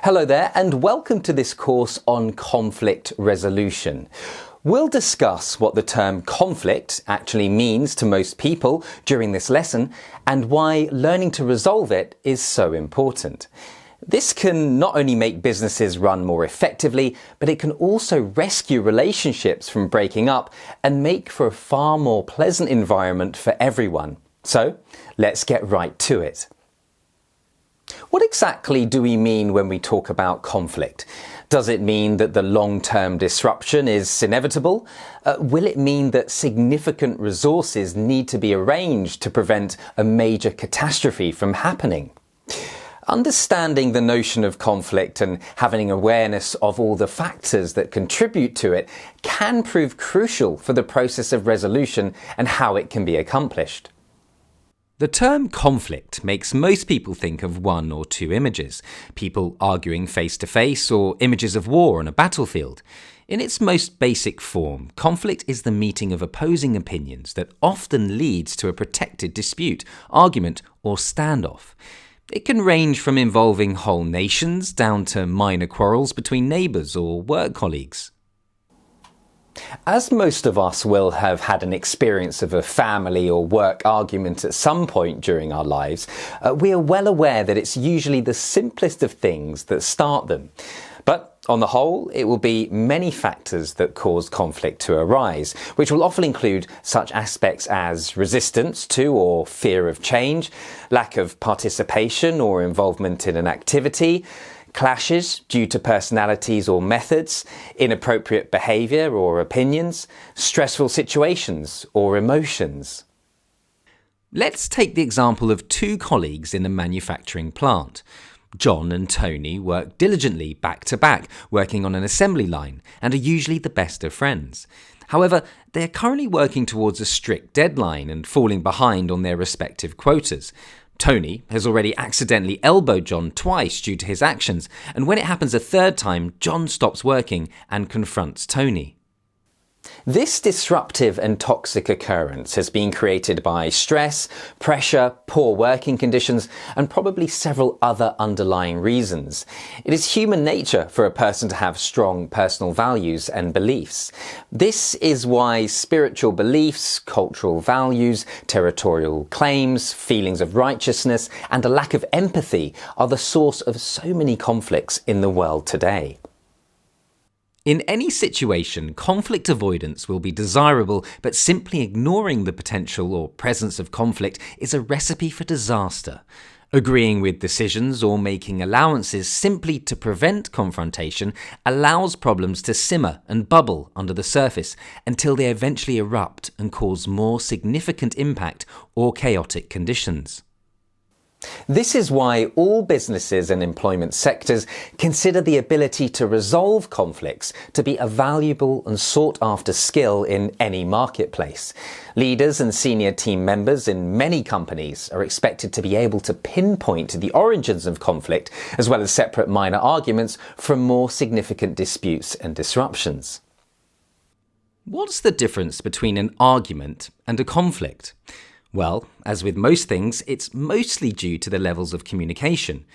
Hello there and welcome to this course on conflict resolution. We'll discuss what the term conflict actually means to most people during this lesson and why learning to resolve it is so important. This can not only make businesses run more effectively, but it can also rescue relationships from breaking up and make for a far more pleasant environment for everyone. So, let's get right to it. What exactly do we mean when we talk about conflict? Does it mean that the long-term disruption is inevitable? Will it mean that significant resources need to be arranged to prevent a major catastrophe from happening? Understanding the notion of conflict and having awareness of all the factors that contribute to it can prove crucial for the process of resolution and how it can be accomplished. The term conflict makes most people think of one or two images, people arguing face to face or images of war on a battlefield. In its most basic form, conflict is the meeting of opposing opinions that often leads to a protected dispute, argument or standoff. It can range from involving whole nations down to minor quarrels between neighbours or work colleagues. As most of us will have had an experience of a family or work argument at some point during our lives, we are well aware that it's usually the simplest of things that start them. But on the whole, it will be many factors that cause conflict to arise, which will often include such aspects as resistance to or fear of change, lack of participation or involvement in an activity, clashes due to personalities or methods, inappropriate behaviour or opinions, stressful situations or emotions. Let's take the example of two colleagues in a manufacturing plant. John and Tony work diligently back to back, working on an assembly line, and are usually the best of friends. However, they are currently working towards a strict deadline and falling behind on their respective quotas. Tony has already accidentally elbowed John twice due to his actions, and when it happens a third time, John stops working and confronts Tony. This disruptive and toxic occurrence has been created by stress, pressure, poor working conditions, and probably several other underlying reasons. It is human nature for a person to have strong personal values and beliefs. This is why spiritual beliefs, cultural values, territorial claims, feelings of righteousness, and a lack of empathy are the source of so many conflicts in the world today. In any situation, conflict avoidance will be desirable, but simply ignoring the potential or presence of conflict is a recipe for disaster. Agreeing with decisions or making allowances simply to prevent confrontation allows problems to simmer and bubble under the surface until they eventually erupt and cause more significant impact or chaotic conditions. This is why all businesses and employment sectors consider the ability to resolve conflicts to be a valuable and sought-after skill in any marketplace. Leaders and senior team members in many companies are expected to be able to pinpoint the origins of conflict, as well as separate minor arguments from more significant disputes and disruptions. What's the difference between an argument and a conflict? Well, as with most things, it's mostly due to the levels of communication.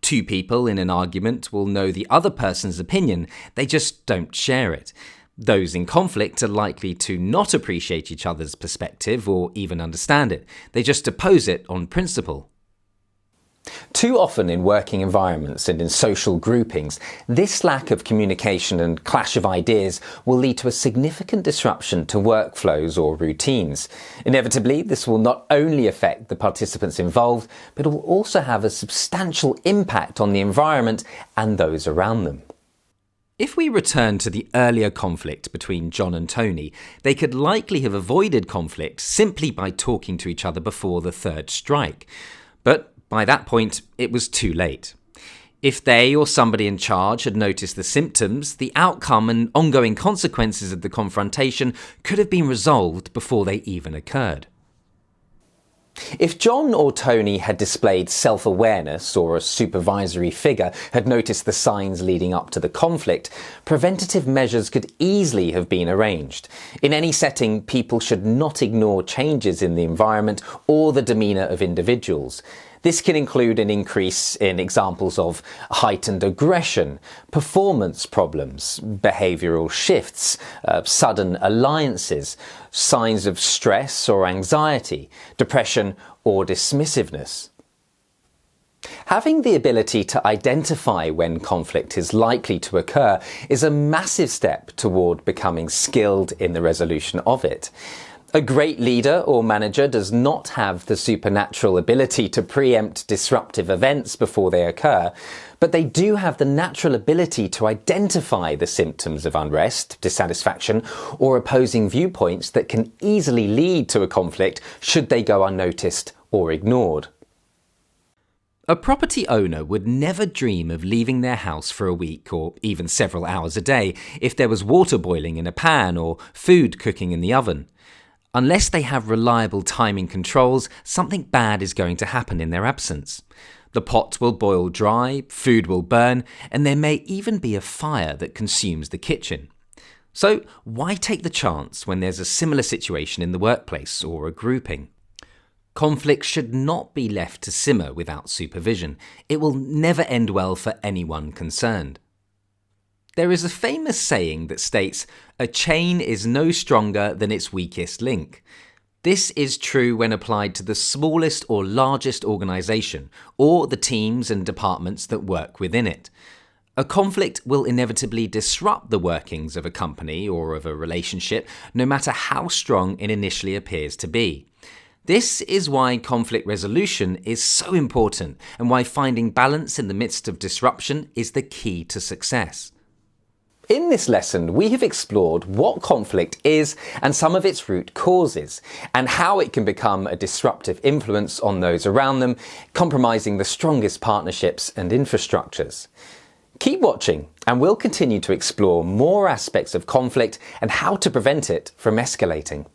Two people in an argument will know the other person's opinion, they just don't share it. Those in conflict are likely to not appreciate each other's perspective or even understand it. They just oppose it on principle. Too often in working environments and in social groupings, this lack of communication and clash of ideas will lead to a significant disruption to workflows or routines. Inevitably, this will not only affect the participants involved, but it will also have a substantial impact on the environment and those around them. If we return to the earlier conflict between John and Tony, they could likely have avoided conflict simply by talking to each other before the third strike. But by that point, it was too late. If they or somebody in charge had noticed the symptoms, the outcome and ongoing consequences of the confrontation could have been resolved before they even occurred. If John or Tony had displayed self-awareness or a supervisory figure had noticed the signs leading up to the conflict, preventative measures could easily have been arranged. In any setting, people should not ignore changes in the environment or the demeanour of individuals. This can include an increase in examples of heightened aggression, performance problems, behavioural shifts, sudden alliances, signs of stress or anxiety, depression or dismissiveness. Having the ability to identify when conflict is likely to occur is a massive step toward becoming skilled in the resolution of it. A great leader or manager does not have the supernatural ability to preempt disruptive events before they occur, but they do have the natural ability to identify the symptoms of unrest, dissatisfaction, or opposing viewpoints that can easily lead to a conflict should they go unnoticed or ignored. A property owner would never dream of leaving their house for a week or even several hours a day if there was water boiling in a pan or food cooking in the oven. Unless they have reliable timing controls, something bad is going to happen in their absence. The pot will boil dry, food will burn, and there may even be a fire that consumes the kitchen. So why take the chance when there's a similar situation in the workplace or a grouping? Conflict should not be left to simmer without supervision. It will never end well for anyone concerned. There is a famous saying that states, "A chain is no stronger than its weakest link." This is true when applied to the smallest or largest organisation, or the teams and departments that work within it. A conflict will inevitably disrupt the workings of a company or of a relationship, no matter how strong it initially appears to be. This is why conflict resolution is so important and why finding balance in the midst of disruption is the key to success. In this lesson, we have explored what conflict is and some of its root causes, and how it can become a disruptive influence on those around them, compromising the strongest partnerships and infrastructures. Keep watching, and we'll continue to explore more aspects of conflict and how to prevent it from escalating.